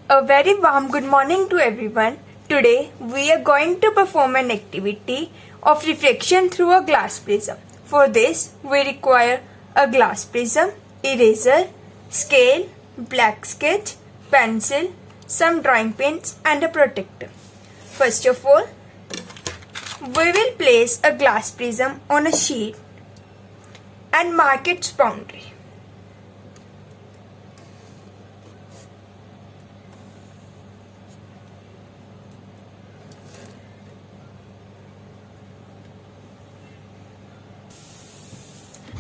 A very warm good morning to everyone. Today we are going to perform an activity of refraction through a glass prism. For this we require a glass prism, eraser, scale, black sketch, pencil, some drawing pins and a protector. First of all, we will place a glass prism on a sheet and mark its boundary.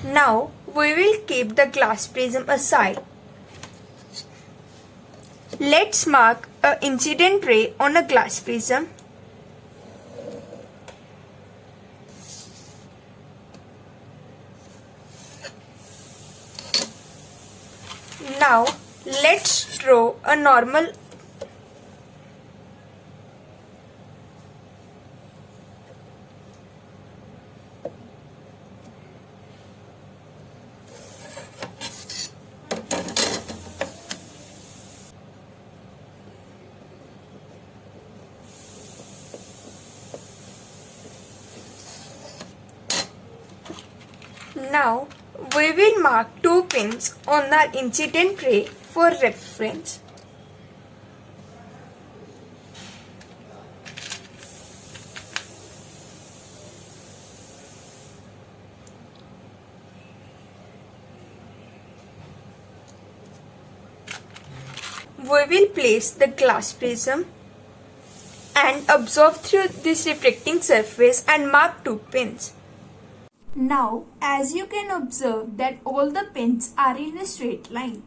Now we will keep the glass prism aside. Let's mark an incident ray on a glass prism. Now let's draw a normal Now we will mark two pins on our incident ray for reference. We will place the glass prism and observe through this reflecting surface and mark two pins. Now, as you can observe that all the pins are in a straight line.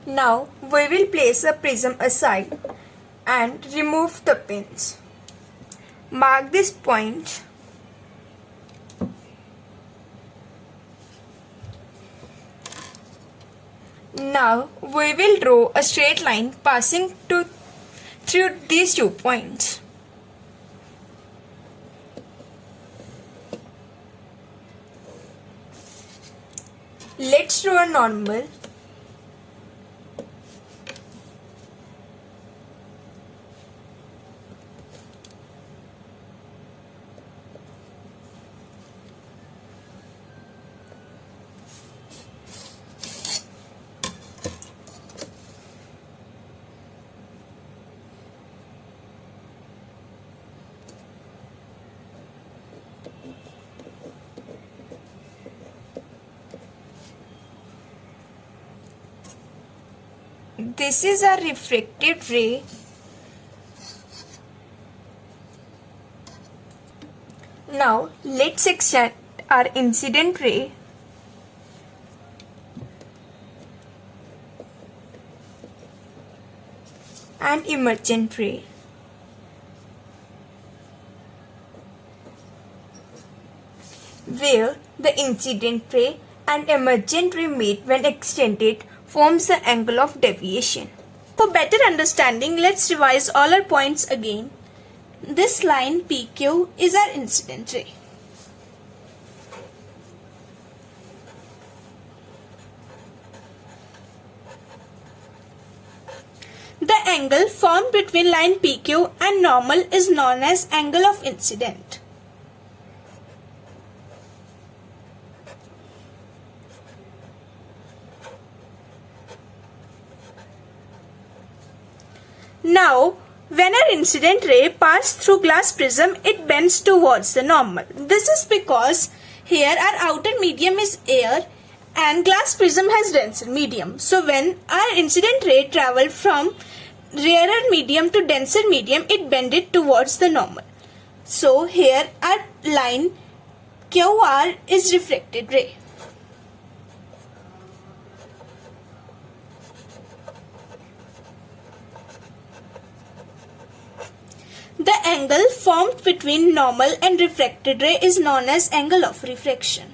Now, we will place a prism aside and remove the pins. Mark this point. Now, we will draw a straight line passing through these 2 points. Let's draw a normal. This is a refracted ray. Now let's extend our incident ray. And emergent ray. Where the incident ray and emergent ray meet when extended forms the angle of deviation. For better understanding, let's revise all our points again. This line PQ is our incident ray. The angle formed between line PQ and normal is known as angle of incident. Now, when our incident ray passes through glass prism, it bends towards the normal. This is because here our outer medium is air and glass prism has denser medium. So when our incident ray travels from rarer medium to denser medium, it bended towards the normal. So here our line QR is refracted ray. The angle formed between normal and refracted ray is known as angle of refraction.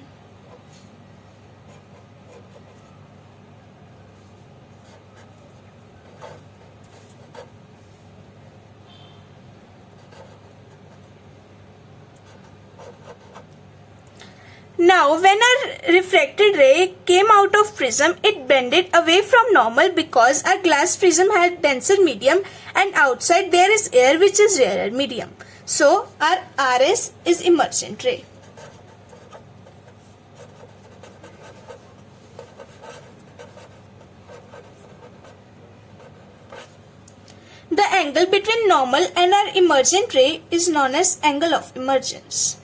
Now when a refracted ray came out of prism, it bended away from normal because our glass prism had denser medium and outside there is air which is rarer medium. So our RS is emergent ray. The angle between normal and our emergent ray is known as angle of emergence.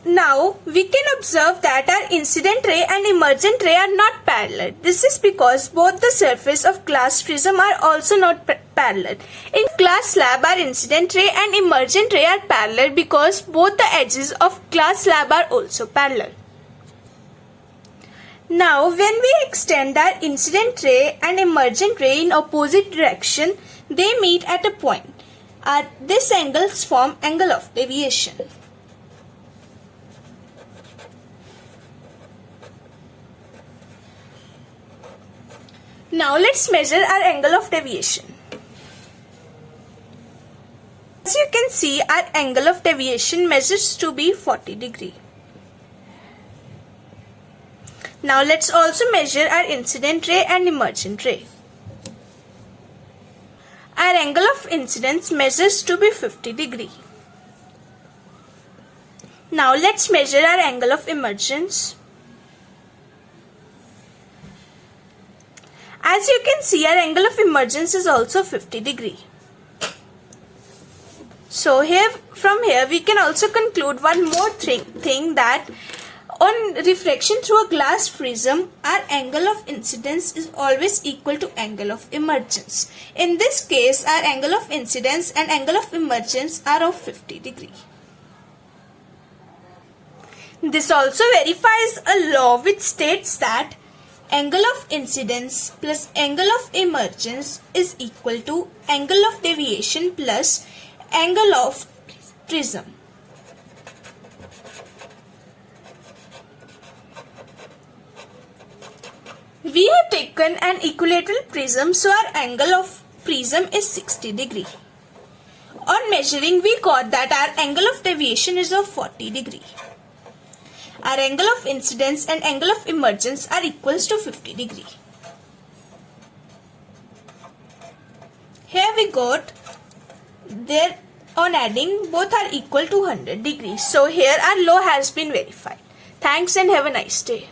Now, we can observe that our incident ray and emergent ray are not parallel. This is because both the surface of glass prism are also not parallel. In glass slab, our incident ray and emergent ray are parallel because both the edges of glass slab are also parallel. Now, when we extend our incident ray and emergent ray in opposite direction, they meet at a point. This angles form angle of deviation. Now let's measure our angle of deviation. As you can see, our angle of deviation measures to be 40 degree. Now let's also measure our incident ray and emergent ray. Our angle of incidence measures to be 50 degree. Now let's measure our angle of emergence. As you can see, our angle of emergence is also 50 degree. So from here we can also conclude one more thing that on refraction through a glass prism, our angle of incidence is always equal to angle of emergence. In this case, our angle of incidence and angle of emergence are of 50 degree. This also verifies a law which states that angle of incidence plus angle of emergence is equal to angle of deviation plus angle of prism. We have taken an equilateral prism, so our angle of prism is 60 degree. On measuring, we got that our angle of deviation is of 40 degree. Our angle of incidence and angle of emergence are equals to 50 degree. Here we got, there on adding both are equal to 100 degrees. So here our law has been verified. Thanks and have a nice day.